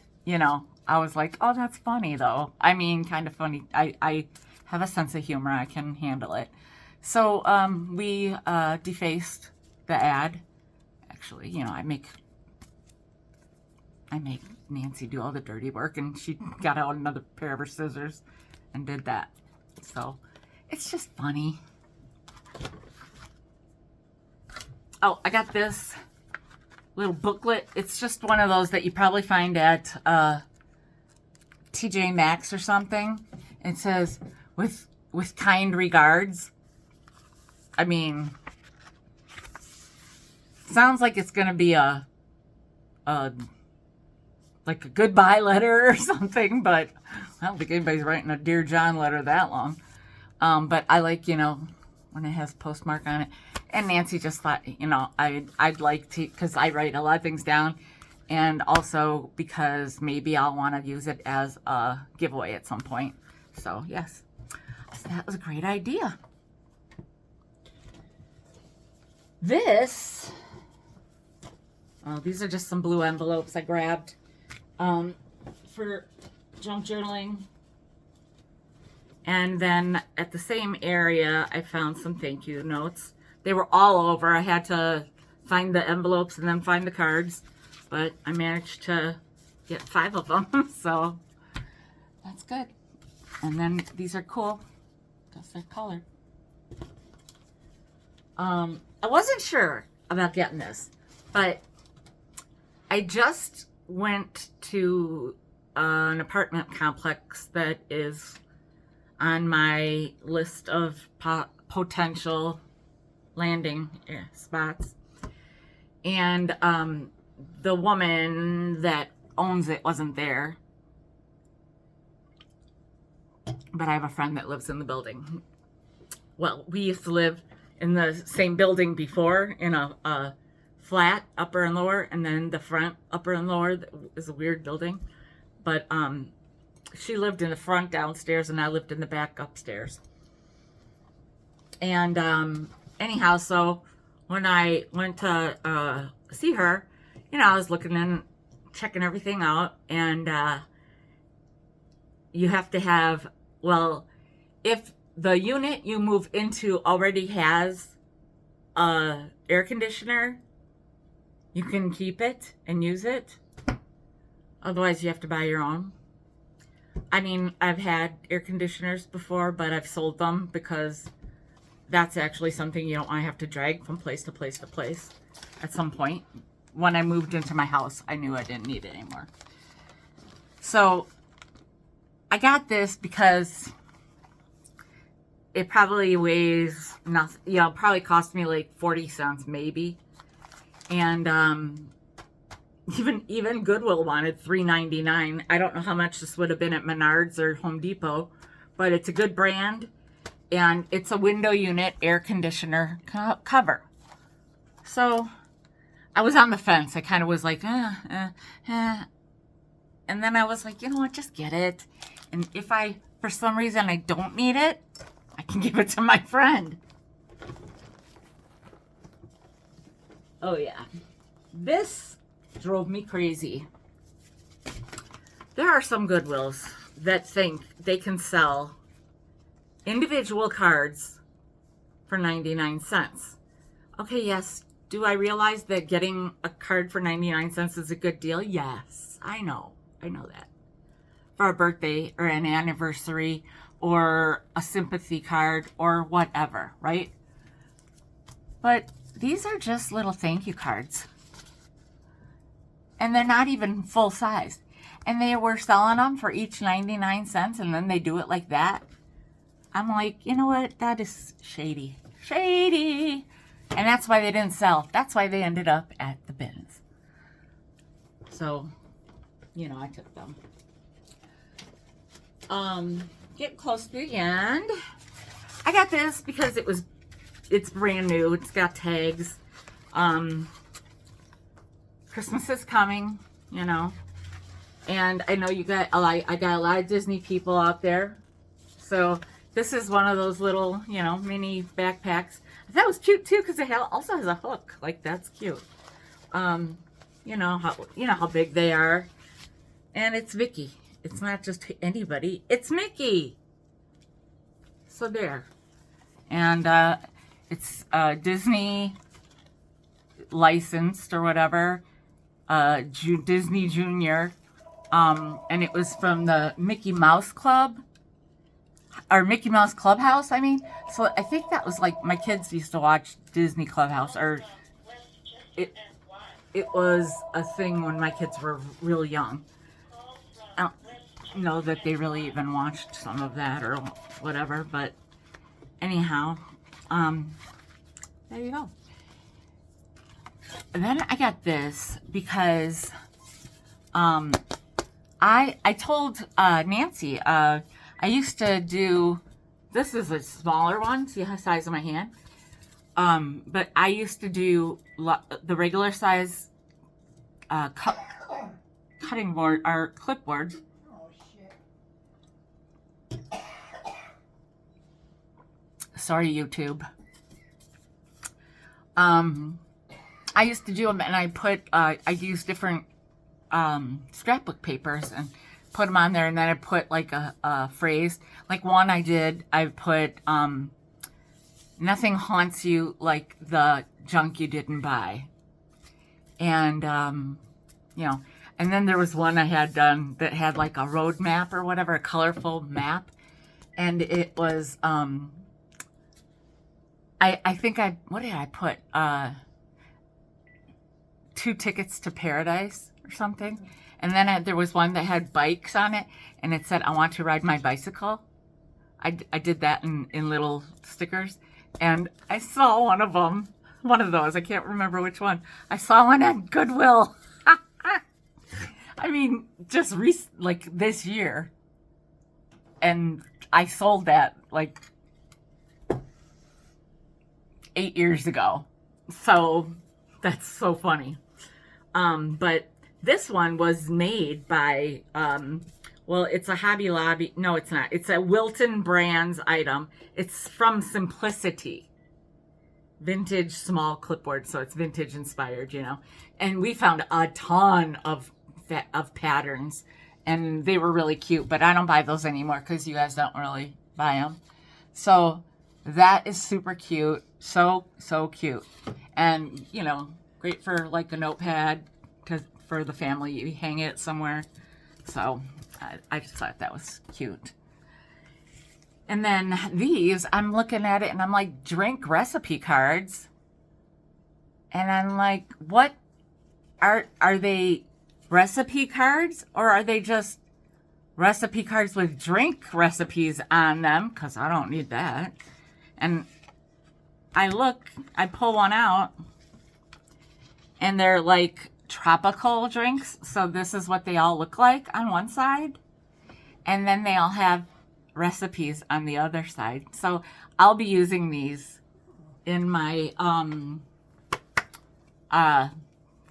I was like, oh, that's funny, though. I mean, kind of funny. I have a sense of humor. I can handle it. So we defaced the ad. Actually, I make Nancy do all the dirty work, and she got out another pair of her scissors and did that. So it's just funny. Oh, I got this little booklet. It's just one of those that you probably find at TJ Maxx or something. It says, with kind regards. I mean, sounds like it's going to be like a goodbye letter or something, but I don't think anybody's writing a Dear John letter that long. But I like, when it has postmark on it. And Nancy just thought, I'd like to, because I write a lot of things down, and also because maybe I'll want to use it as a giveaway at some point. So, yes, so that was a great idea. These are just some blue envelopes I grabbed for junk journaling. And then at the same area, I found some thank you notes. They were all over. I had to find the envelopes and then find the cards, but I managed to get 5 of them, so that's good. And then these are cool because they're colored. I wasn't sure about getting this, but I just went to an apartment complex that is on my list of potential landing spots. And the woman that owns it wasn't there. But I have a friend that lives in the building. Well, we used to live in the same building before, in a flat, upper and lower, and then the front, upper and lower, is a weird building. But she lived in the front downstairs, and I lived in the back upstairs. And anyhow, so when I went to see her, you know, I was looking in, checking everything out, and you have to have, well, if the unit you move into already has a air conditioner, you can keep it and use it. Otherwise, you have to buy your own. I mean, I've had air conditioners before, but I've sold them because that's actually something you don't want to have to drag from place to place to place at some point. When I moved into my house, I knew I didn't need it anymore. So I got this because it probably weighs nothing, you know, probably cost me like 40 cents maybe. And even Goodwill wanted $3.99. I don't know how much this would have been at Menards or Home Depot, but it's a good brand, and it's a window unit air conditioner cover. So I was on the fence. I kind of was like, and then I was like, you know what, just get it. And if for some reason I don't need it, I can give it to my friend. Oh yeah. This drove me crazy. There are some Goodwills that think they can sell individual cards for 99 cents. Okay, yes. Do I realize that getting a card for 99 cents is a good deal? Yes, I know. I know that. For a birthday or an anniversary or a sympathy card or whatever, right? But these are just little thank you cards. And they're not even full size. And they were selling them for each 99 cents, and then they do it like that. I'm like, you know what? That is shady. Shady. And that's why they didn't sell. That's why they ended up at the bins. So, you know, I took them. Get close to the end. I got this because it's brand new. It's got tags. Christmas is coming, you know. And I know I got a lot of Disney people out there. So this is one of those little, you know, mini backpacks. I thought it was cute too because it also has a hook. Like, that's cute. You know how big they are. And it's Mickey. It's not just anybody. It's Mickey. So there. And it's Disney licensed or whatever. Disney Junior. And it was from the Mickey Mouse Club. Or Mickey Mouse Clubhouse, I mean. So I think that was like, my kids used to watch Disney Clubhouse. Or it was a thing when my kids were real young. I don't know that they really even watched some of that or whatever. But anyhow, there you go. And then I got this because I told Nancy, I used to do, this is a smaller one, see the size of my hand, but I used to do the regular size cutting board or clipboard. Sorry, YouTube. I used to do them, and I used different scrapbook papers and put them on there, and then I put like a phrase. Like one I put, nothing haunts you like the junk you didn't buy. And, you know, and then there was one I had done that had like a road map or whatever, a colorful map. And it was, I think what did I put? 2 tickets to paradise or something. And then there was one that had bikes on it, and it said, I want to ride my bicycle. I did that in little stickers. And I saw one of those. I can't remember which one. I saw one at Goodwill. I mean, just like this year. And I sold that like 8 years ago. So that's so funny. But this one was made by, well, it's a Hobby Lobby. No, it's not. It's a Wilton Brands item. It's from Simplicity. vintage small clipboard, so it's vintage inspired, you know. And we found a ton of patterns, and they were really cute, but I don't buy those anymore because you guys don't really buy them. So that is super cute. So cute. And, you know, great for like a notepad for the family. You hang it somewhere. So I just thought that was cute. And then these, I'm looking at it and I'm like, drink recipe cards. And I'm like, what are they recipe cards, or are they just recipe cards with drink recipes on them? Because I don't need that. And I pull one out, and they're like tropical drinks. So this is what they all look like on one side. And then they all have recipes on the other side. So I'll be using these in my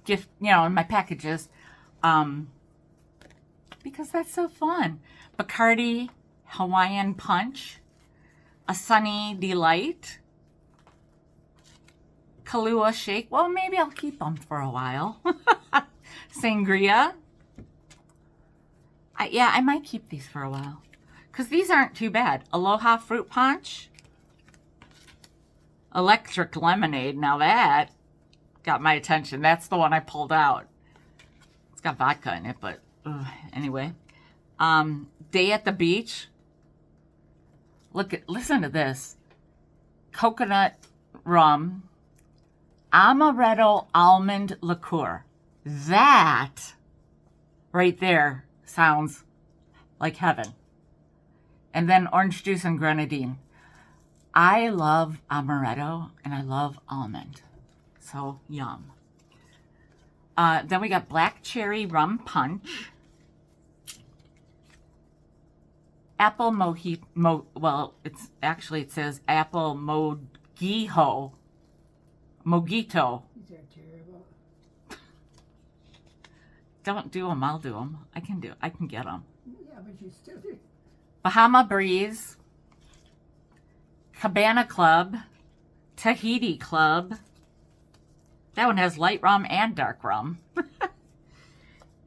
gift, you know, in my packages, because that's so fun. Bacardi Hawaiian Punch, a Sunny Delight, Kahlua Shake. Well, maybe I'll keep them for a while. Sangria. I might keep these for a while, because these aren't too bad. Aloha Fruit Punch. Electric Lemonade. Now that got my attention. That's the one I pulled out. It's got vodka in it, but anyway. Day at the Beach. Listen to this. Coconut rum. Amaretto almond liqueur. That right there sounds like heaven. And then orange juice and grenadine. I love amaretto and I love almond. So yum. Then we got black cherry rum punch. Apple mojito. It says apple mojito. Mojito. These are terrible. Don't do them. I'll do them. I can get them. Yeah, but you still do. Bahama Breeze. Cabana Club. Tahiti Club. That one has light rum and dark rum.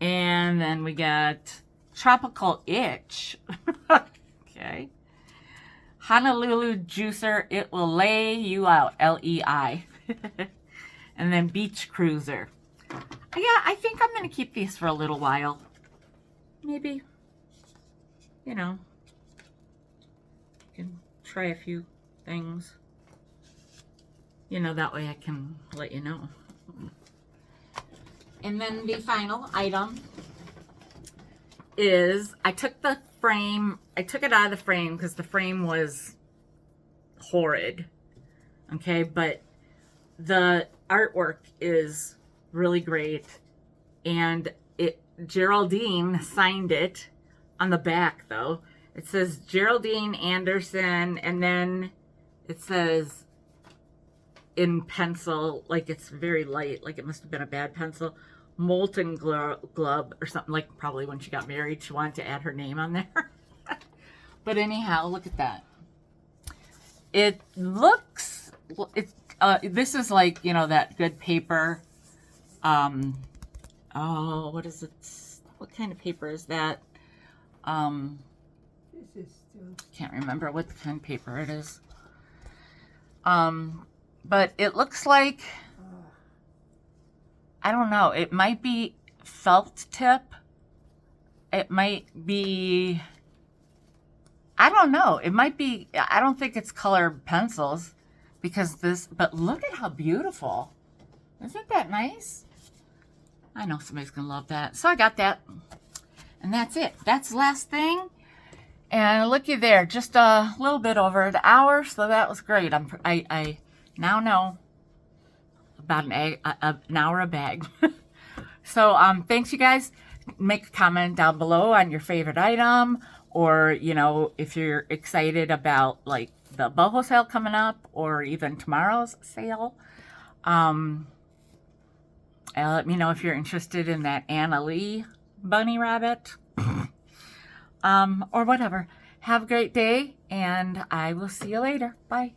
And then we got Tropical Itch. Okay. Honolulu Juicer. It will lay you out. LEI. And then Beach Cruiser. Yeah, I think I'm going to keep these for a little while. Maybe. You know. Can try a few things. You know, that way I can let you know. And then the final item is I took it out of the frame because the frame was horrid. Okay, but the artwork is really great. And Geraldine signed it on the back though. It says Geraldine Anderson, and then it says in pencil, like it's very light, like it must have been a bad pencil, Molten Glove or something, like probably when she got married she wanted to add her name on there. But anyhow, look at that. It looks, this is like, you know, that good paper. Oh, what is it? What kind of paper is that? This is still. Can't remember what kind of paper it is. But it looks like, I don't know, it might be felt tip. It might be, I don't know. It might be, I don't think it's colored pencils because but look at how beautiful. Isn't that nice? I know somebody's going to love that. So I got that. And that's it. That's the last thing. And looky there, just a little bit over an hour, so that was great. I now know about an hour a bag. So thanks, you guys. Make a comment down below on your favorite item, or you know, if you're excited about like the boho sale coming up, or even tomorrow's sale. Let me know if you're interested in that Anna Lee bunny rabbit. Or whatever. Have a great day, and I will see you later. Bye.